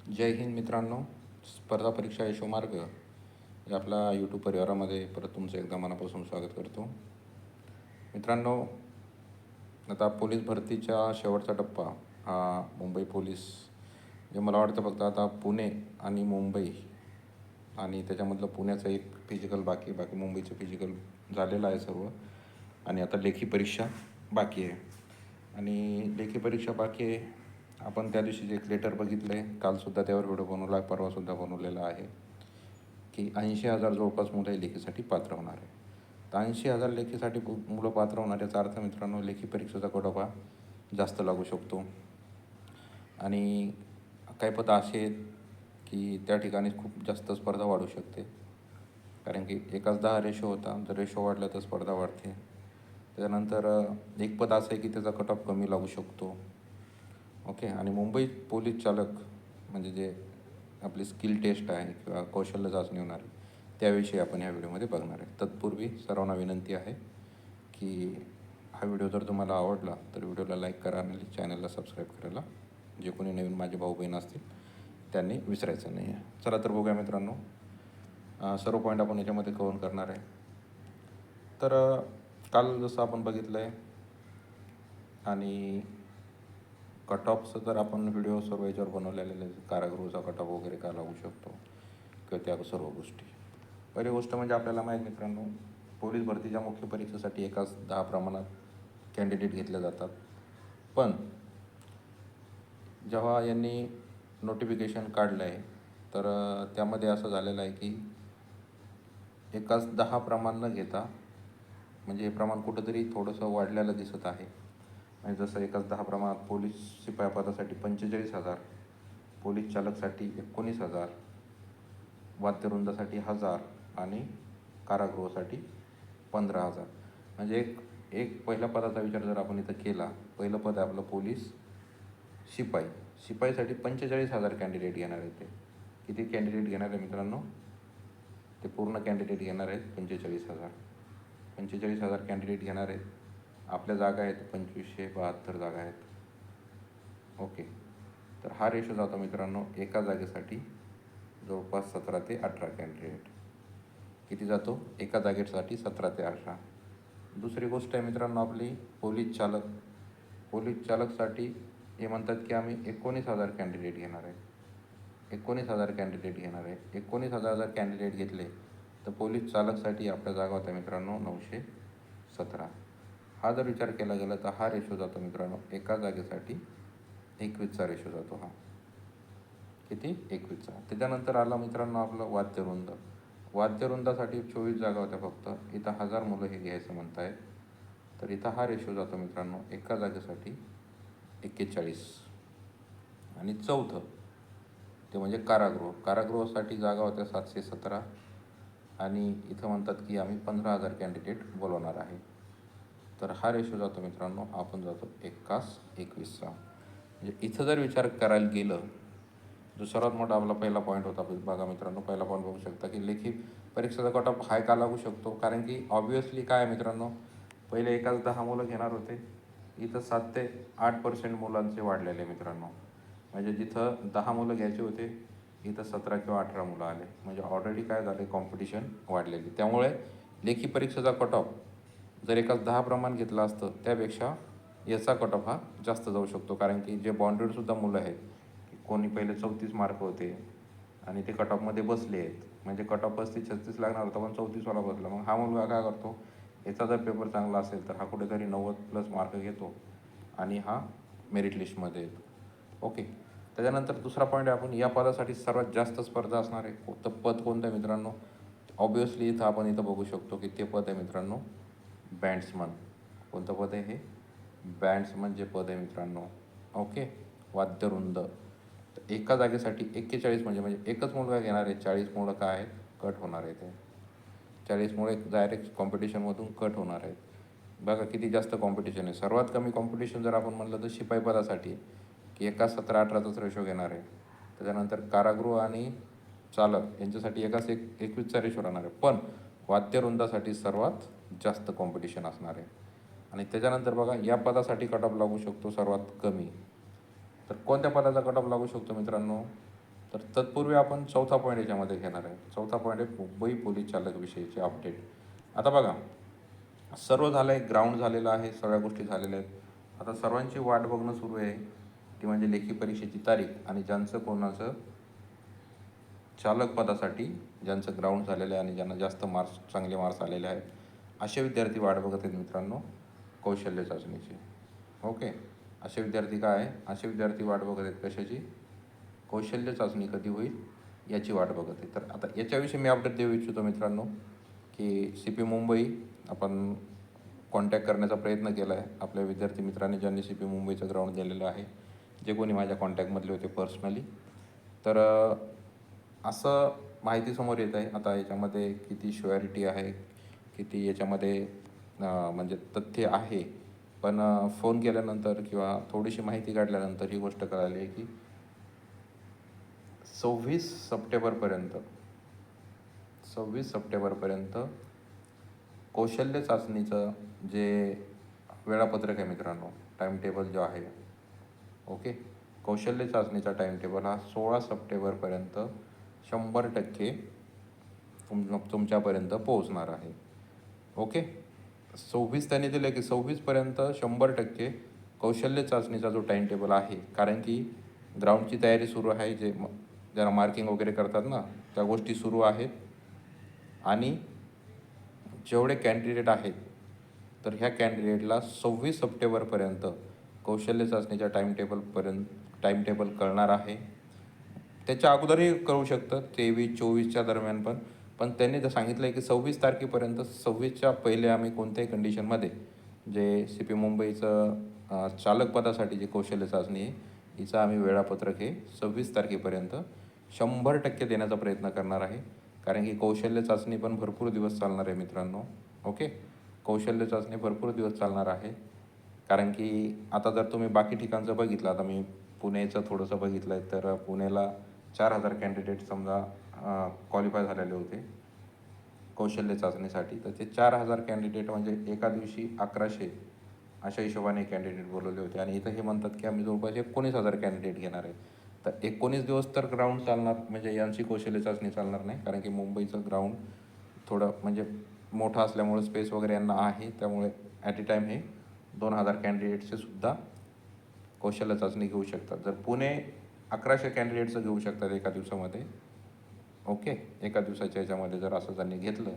जय हिंद मित्रांनो. स्पर्धा परीक्षा यशोमार्ग या आपल्या यूट्यूब परिवारामध्ये परत तुमचं एकदा मनापासून स्वागत करतो. मित्रांनो, आता पोलीस भरतीच्या शेवटचा टप्पा हा मुंबई पोलीस, जे मला वाटतं फक्त आता पुणे आणि मुंबई आणि त्याच्यामधलं पुण्याचं एक फिजिकल बाकी मुंबईचं फिजिकल झालेलं आहे सर्व. आणि आता लेखी परीक्षा बाकी आहे. आणि लेखी परीक्षा बाकी आहे. आपण त्या दिवशी एक लेटर बघितलं आहे, कालसुद्धा त्यावर व्हिडिओ बनवला आहे, परवासुद्धा बनवलेला आहे की 80,000 जवळपास मुलं लेखीसाठी पात्र होणार आहे. तर 80,000 लेखीसाठी मुलं पात्र होणार याचा अर्थ मित्रांनो, लेखी परीक्षेचा कटऑफ हा जास्त लागू शकतो. आणि काही पद असे आहेत की त्या ठिकाणी खूप जास्त स्पर्धा वाढू शकते, कारण की एकाच 10 रेशो होता, जर रेशो वाढला तर स्पर्धा वाढते. त्याच्यानंतर एक पद असं आहे की त्याचा कटऑफ कमी लागू शकतो. ओके. आणि मुंबई पोलीस चालक म्हणजे जे आपली स्किल टेस्ट आहे किंवा कौशल्य चाचणी होणार आहे, त्याविषयी आपण ह्या व्हिडिओमध्ये बघणार आहे. तत्पूर्वी सर्वांना विनंती आहे की हा व्हिडिओ जर तुम्हाला आवडला तर व्हिडिओला लाईक करा आणि चॅनलला सबस्क्राईब करायला जे कोणी नवीन माझे भाऊ बहीण असतील त्यांनी विसरायचं नाही आहे. चला तर बघूया मित्रांनो, सर्व पॉईंट आपण याच्यामध्ये कव्हर करणार आहे. तर काल जसं आपण बघितलं आहे आणि कट ऑफचं जर आपण व्हिडिओ सर्व याच्यावर बनवलेले आहे, कारागृहाचा कट ऑफ वगैरे का लागू शकतो किंवा त्या सर्व गोष्टी. पहिली गोष्ट म्हणजे आपल्याला माहीत मित्रांनो, पोलीस भरतीच्या मुख्य परीक्षेसाठी एकाच 10 प्रमाणात कॅन्डिडेट घेतले जातात. पण जेव्हा यांनी नोटिफिकेशन काढलं आहे तर त्यामध्ये असं झालेलं आहे की एकाच 10 प्रमाण न घेता, म्हणजे हे प्रमाण कुठंतरी थोडंसं वाढलेलं दिसत आहे. म्हणजे जसं एकाच 10 प्रमाणात पोलीस शिपाई पदासाठी 45,000, पोलीस चालकसाठी 19,000, वाद्यवृंदासाठी 1,000 आणि कारागृहासाठी 15,000. म्हणजे एक पहिल्या पदाचा विचार जर आपण इथं केला, पहिलं पद आहे आपलं पोलीस शिपाईसाठी 45,000 कॅन्डिडेट घेणार आहेत. ते किती कॅन्डिडेट घेणार आहे मित्रांनो? ते पूर्ण कॅन्डिडेट घेणार आहेत 45,000 कॅन्डिडेट घेणार आहेत. आपल्या जागा आहेत 2,572 जागा आहेत. ओके. तर हा रेशो जातो मित्रांनो एका जागेसाठी जवळपास 17 ते 18 कॅन्डिडेट. किती जातो? एका जागेसाठी 17 ते 18. दुसरी गोष्ट आहे मित्रांनो आपली पोलीस चालकसाठी हे म्हणतात की आम्ही 19,000 कॅन्डिडेट घेणार आहे. 19,000 कॅन्डिडेट घेणार आहे. 19,000 कॅन्डिडेट घेतले तर पोलीस चालकसाठी आपल्या जागा होत्या मित्रांनो 917. हा जर विचार केला गेला तर हा रेशो जातो मित्रांनो एका जागेसाठी 21चा रेशो जातो. हा किती? 21चा. त्याच्यानंतर आला मित्रांनो आपलं वाद्यवृंदासाठी 24 जागा होत्या फक्त. इथं 1,000 मुलं हे घ्यायचं म्हणत आहेत. तर इथं हा रेशो जातो मित्रांनो एका जागेसाठी 41. आणि चौथं ते म्हणजे कारागृहासाठी जागा होत्या 717 आणि इथं म्हणतात की आम्ही 15,000 कॅन्डिडेट बोलवणार आहे. तर हा रेशो जातो मित्रांनो, आपण जातो 21चा. म्हणजे इथं जर विचार करायला गेलं, जो सर्वात मोठा आपला पहिला पॉईंट होता बघा मित्रांनो, पहिला पॉईंट बघू शकता की लेखी परीक्षेचा कट ऑफ हाय का लागू शकतो. कारण की ऑब्व्हियसली काय आहे मित्रांनो, पहिले एकाच 10 मुलं घेणार होते, इथं 7 ते 8% मुलांचे वाढलेले मित्रांनो. म्हणजे जिथं 10 मुलं घ्यायचे होते इथं 17 किंवा 18 मुलं आले. म्हणजे ऑलरेडी काय झाले, कॉम्पिटिशन वाढलेली. त्यामुळे लेखी परीक्षेचा कट ऑफ जर एकाच 10 प्रमाण घेतलं असतं त्यापेक्षा याचा कट ऑफ हा जास्त जाऊ शकतो. कारण की जे बॉन्डेडसुद्धा मुलं आहेत, कोणी पहिले 34 मार्क होते आणि ते कट ऑफमध्ये बसले आहेत, म्हणजे कट ऑफ 35-36 लागणार होता पण 34वाला बसला. मग हा मुलगा काय करतो, याचा जर पेपर चांगला असेल तर हा कुठेतरी 90+ मार्क घेतो आणि हा मेरिट लिस्टमध्ये येतो. ओके. त्याच्यानंतर दुसरा पॉईंट आहे, आपण या पदासाठी सर्वात जास्त स्पर्धा असणार आहे. तर पद कोणतं आहे मित्रांनो? ऑब्व्हियसली इथं आपण बघू शकतो की ते पद आहे मित्रांनो बँड्समन. कोणतं पद आहे हे? बँड्समन जे पद आहे मित्रांनो. ओके. वाद्यवृंद. तर एका जागेसाठी 41 म्हणजे एकच मुलगा घेणार आहे. 40 मुलं काय आहेत, कट होणार आहे. ते 40 मुळे डायरेक्ट कॉम्पिटिशनमधून कट होणार आहेत. बघा किती जास्त कॉम्पिटिशन आहे. सर्वात कमी कॉम्पिटिशन जर आपण म्हणलं तर शिपाई पदासाठी, की एका 17-18चाच रेशो घेणार आहे. त्याच्यानंतर कारागृह आणि चालक यांच्यासाठी एकाच 21चा रेशो राहणार आहे. पण वाद्यवृंदासाठी सर्वात जास्त कॉम्पिटिशन असणार आहे. आणि त्याच्यानंतर बघा या पदासाठी कट ऑफ लागू शकतो सर्वात कमी. तर कोणत्या पदाचा कट ऑफ लागू शकतो मित्रांनो? तर तत्पूर्वी आपण चौथा पॉईंट याच्यामध्ये घेणार आहे. चौथा पॉईंट आहे मुंबई पोलीस चालक विषयीचे अपडेट. आता बघा, सर्व झालं आहे, ग्राउंड झालेलं आहे, सगळ्या गोष्टी झालेल्या आहेत. आता सर्वांची वाट बघणं सुरू आहे, ती म्हणजे लेखी परीक्षेची तारीख आणि ज्यांचं कोणाचं चालक पदासाठी ज्यांचं ग्राउंड झालेलं आहे आणि ज्यांना जास्त मार्क्स, चांगले मार्क्स आलेले आहेत, असे विद्यार्थी वाट बघत आहेत मित्रांनो कौशल्य चाचणीची. ओके, असे विद्यार्थी काय आहे, असे विद्यार्थी वाट बघत आहेत कशाची, कौशल्य चाचणी कधी होईल याची वाट बघत आहे. तर आता याच्याविषयी मी अपडेट देऊ इच्छितो मित्रांनो, की CP मुंबई आपण कॉन्टॅक्ट करण्याचा प्रयत्न केला आहे आपल्या विद्यार्थी मित्रांनी ज्यांनी CP मुंबईचं ग्राउंड दिलेलं आहे, जे कोणी माझ्या कॉन्टॅक्टमधले होते पर्सनली. तर असं माहिती समोर येत आहे. आता याच्यामध्ये किती श्युअरिटी आहे, किती याच्यामध्ये म्हणजे तथ्य आहे, पण फोन केल्यानंतर किंवा थोडीशी माहिती काढल्यानंतर ही गोष्ट कळाली आहे की 26 सप्टेंबरपर्यंत कौशल्य चाचणीचं जे वेळापत्रक आहे मित्रांनो, टाईमटेबल जो आहे, ओके, कौशल्य चाचणीचा टाईमटेबल हा 16 सप्टेंबरपर्यंत 100% तुमच्यापर्यंत पोहोचणार आहे. ओके, 26 त्यांनी दिलं की 26पर्यंत 100% कौशल्य चाचणीचा जो टाईमटेबल आहे, कारण की ग्राउंडची तयारी सुरू आहे, ज्याला मार्किंग वगैरे करतात ना, त्या गोष्टी सुरू आहेत. आणि जेवढे कॅन्डिडेट आहेत, तर ह्या कॅन्डिडेटला 26 सप्टेंबरपर्यंत कौशल्य चाचणीच्या टाईमटेबल कळणार आहे. त्याच्या अगोदरही कळू शकतं, 23-24च्या दरम्यान पण त्यांनी जर सांगितलं आहे की 26 तारखेपर्यंत, 26च्या पहिले आम्ही कोणत्याही कंडिशनमध्ये जे CP मुंबईचं चालक पदासाठी जी कौशल्य चाचणी आहे, हिचं आम्ही वेळापत्रक हे 26 तारखेपर्यंत 100% देण्याचा प्रयत्न करणार आहे. कारण की कौशल्य चाचणी पण भरपूर दिवस चालणार आहे मित्रांनो. ओके, कौशल्य चाचणी भरपूर दिवस चालणार आहे. कारण की आता जर तुम्ही बाकी ठिकाणचं बघितलं, आता मी पुणेचं थोडंसं बघितलं आहे, तर पुण्याला 4,000 कॅन्डिडेट समजा क्वालिफाय झालेले होते कौशल्य चाचणीसाठी. तर ते 4,000 कॅन्डिडेट म्हणजे एका दिवशी 1100 अशा हिशोबाने कॅन्डिडेट बोलवले होते. आणि इथं हे म्हणतात की आम्ही जवळपास 19,000 कॅन्डिडेट घेणार आहे. तर 19 दिवस तर ग्राउंड चालणार, म्हणजे यांची कौशल्य चाचणी चालणार नाही, कारण की मुंबईचं ग्राउंड थोडं म्हणजे मोठं असल्यामुळे स्पेस वगैरे यांना आहे, त्यामुळे ॲट ए टाईम हे 2,000 कॅन्डिडेटचे सुद्धा कौशल्य चाचणी घेऊ शकतात. जर पुणे 1100 कॅन्डिडेटचं घेऊ शकतात एका दिवसामध्ये. ओके, एका दिवसाच्या याच्यामध्ये जर असं त्यांनी घेतलं,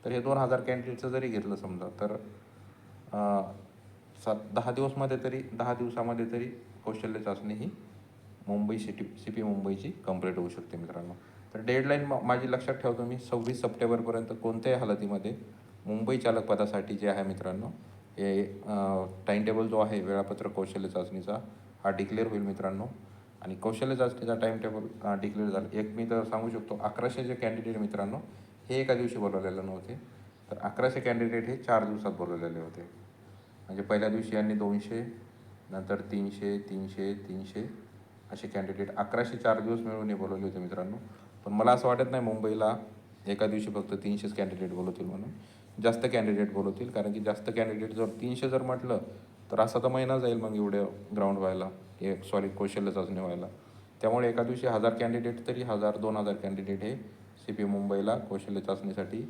तर हे 2,000 कॅन्डिडेटचं जरी घेतलं समजा, तर 10 दिवसामध्ये तरी कौशल्य चाचणी ही मुंबई CP मुंबईची कंप्लीट होऊ शकते मित्रांनो. तर डेडलाईन माझी लक्षात ठेवतो मी, 26 सप्टेंबरपर्यंत कोणत्याही हालतीमध्ये मुंबई चालक पदासाठी जे आहे मित्रांनो, हे टाईमटेबल जो आहे वेळापत्रक कौशल्य चाचणीचा हा डिक्लेअर होईल मित्रांनो. आणि कौशल्य चाचणीचा टाईमटेबल डिक्लेअर झालं. एक मी तर सांगू शकतो, 1100 जे कॅन्डिडेट मित्रांनो हे एका दिवशी बोलवलेले नव्हते, तर 1100 कॅन्डिडेट हे 4 दिवसात बोलवलेले होते. म्हणजे पहिल्या दिवशी यांनी 200, नंतर 300 असे कॅन्डिडेट 1100 4 दिवस मिळून बोलवले होते मित्रांनो. पण मला असं वाटत नाही मुंबईला एका दिवशी फक्त 300 कॅन्डिडेट बोलवतील म्हणून. जास्त कॅन्डिडेट बोलवतील, कारण की जास्त कॅन्डिडेट जर 300 जर म्हटलं, तर असा तर महिना जाईल मग एवढे ग्राउंड व्हायला, कौशल्य चाचणी व्हायला. त्यामुळे एका दिवशी 1000 कॅन्डिडेट तरी 1000-2000 कॅन्डिडेट हे CP मुंबईला कौशल्य चाचणीसाठी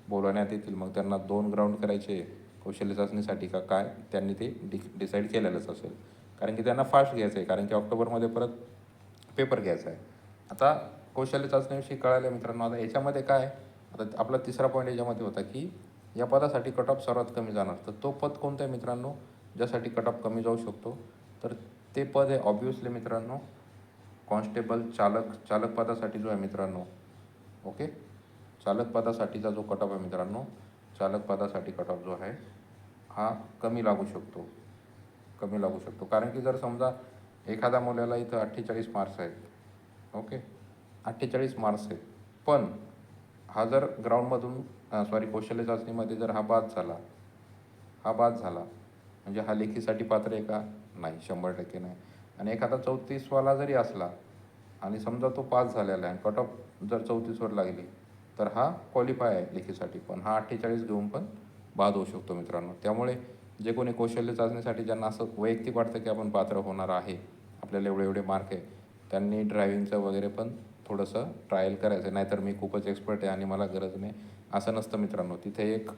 बोलवण्यात येतील. मग त्यांना 2 ग्राउंड करायचे कौशल्य चाचणीसाठी का काय, त्यांनी ते डिसाईड केलेलंच असेल, कारण की त्यांना फास्ट घ्यायचं आहे, कारण की ऑक्टोबरमध्ये परत पेपर घ्यायचा आहे. आता कौशल्य चाचणीविषयी कळालं मित्रांनो. आता याच्यामध्ये काय, आता आपला तिसरा पॉईंट याच्यामध्ये होता की या पदासाठी कट ऑफ सर्वात कमी जाणार. तर तो पद कोणतं आहे मित्रांनो, ज्यासाठी कट ऑफ कमी जाऊ शकतो? तर ते पद आहे ऑब्व्हियसली मित्रांनो कॉन्स्टेबल चालक पदासाठी जो आहे मित्रांनो. ओके, चालक पदासाठीचा जो कट ऑफ आहे मित्रांनो, चालक पदासाठी कट ऑफ जो आहे हा कमी लागू शकतो. कारण की जर समजा एखाद्या मुलाला इथं 48 मार्क्स आहेत, ओके, 48 मार्क्स आहेत, पण हा जर ग्राउंडमधून कौशल्य चाचणीमध्ये जर हा बाद झाला म्हणजे हा लेखीसाठी पात्र आहे का? नाही, 100% नाही. आणि एखादा 34वाला जरी असला आणि समजा तो पास झालेला आहे, कट ऑफ जर 34वर लागली, तर हा क्वालिफाय आहे लेखीसाठी, पण हा 48 घेऊन पण बाद होऊ शकतो मित्रांनो. त्यामुळे जे कोणी कौशल्य चाचणीसाठी ज्यांना असं वैयक्तिक वाटतं की आपण पात्र होणार आहे, आपल्याला एवढे मार्क आहे, त्यांनी ड्रायव्हिंगचं वगैरे पण थोडंसं ट्रायल करायचं आहे. नाहीतर मी खूपच एक्सपर्ट आहे आणि मला गरज नाही असं नसतं मित्रांनो. तिथे एक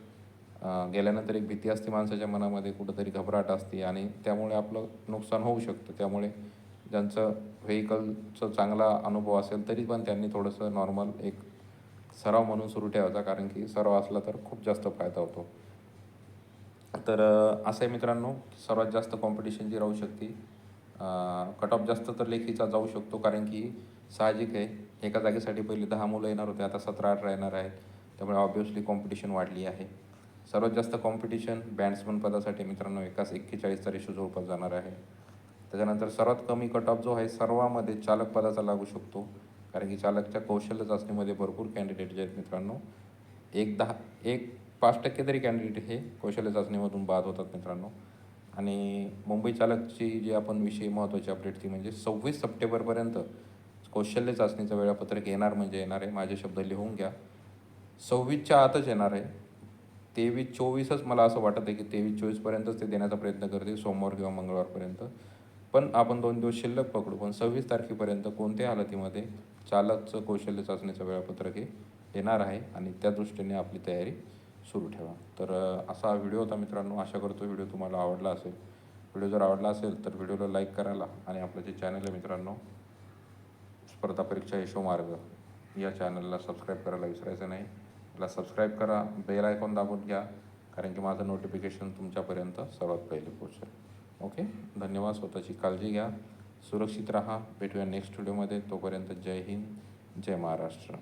गेल्यानंतर एक भीती असते माणसाच्या मनामध्ये, कुठंतरी घबराट असते आणि त्यामुळे आपलं नुकसान होऊ शकतं. त्यामुळे ज्यांचं व्हेकलचं चांगला अनुभव असेल तरी पण त्यांनी थोडंसं नॉर्मल एक सराव म्हणून सुरू ठेवायचा, कारण की सराव असला तर खूप जास्त फायदा होतो. तर असं आहे मित्रांनो, सर्वात जास्त कॉम्पिटिशन जी राहू शकते, कट ऑफ जास्त तर लेखीचा जाऊ शकतो, कारण की साहजिक आहे एका जागेसाठी पहिले 10 मुलं येणार होते, आता 17-18 येणार आहेत. त्यामुळे ऑब्व्हियसली कॉम्पिटिशन वाढली आहे. सर्वात जास्त कॉम्पिटिशन बॅट्समन पदासाठी मित्रांनो एकाच 41चा रेशो जवळपास जाणार आहे. त्याच्यानंतर सर्वात कमी कट ऑफ जो आहे सर्वामध्ये चालक पदाचा लागू शकतो, कारण की चालकच्या कौशल्य चाचणीमध्ये भरपूर कॅन्डिडेट जे आहेत मित्रांनो, 5% तरी कॅन्डिडेट हे कौशल्य चाचणीमधून बाद होतात मित्रांनो. आणि मुंबई चालकची जी आपण विषय महत्त्वाची अपडेट ती म्हणजे 26 सप्टेंबरपर्यंत कौशल्य चाचणीचं वेळापत्रक येणार म्हणजे येणार आहे. माझे शब्द लिहून घ्या, 26च्या आतच येणार आहे. 23-24च मला असं वाटत आहे की 23-24पर्यंतच ते देण्याचा प्रयत्न करतील, सोमवार किंवा मंगळवारपर्यंत. पण आपण 2 दिवस शिल्लक पकडू, पण 26 तारखेपर्यंत कोणत्याही हालतीमध्ये चालकचं कौशल्य चाचणीचं वेळापत्रक हे येणार आहे आणि त्या दृष्टीने आपली तयारी सुरू ठेवा. तर असा हा व्हिडिओ होता मित्रांनो. आशा करतो व्हिडिओ तुम्हाला आवडला असेल. व्हिडिओ जर आवडला असेल तर व्हिडिओला लाईक करायला आणि आपलं जे चॅनल आहे मित्रांनो, स्पर्धा परीक्षा यशोमार्ग, या चॅनलला सबस्क्राईब करायला विसरायचं नाही. मला सबस्क्राईब करा, बेल आयकॉन दाबून घ्या, कारण की माझं नोटिफिकेशन तुमच्यापर्यंत सर्वात पहिले पोहोचेल. ओके, धन्यवाद. स्वतःची काळजी घ्या, सुरक्षित राहा. भेटूया नेक्स्ट व्हिडिओमध्ये. तोपर्यंत जय हिंद, जय महाराष्ट्र.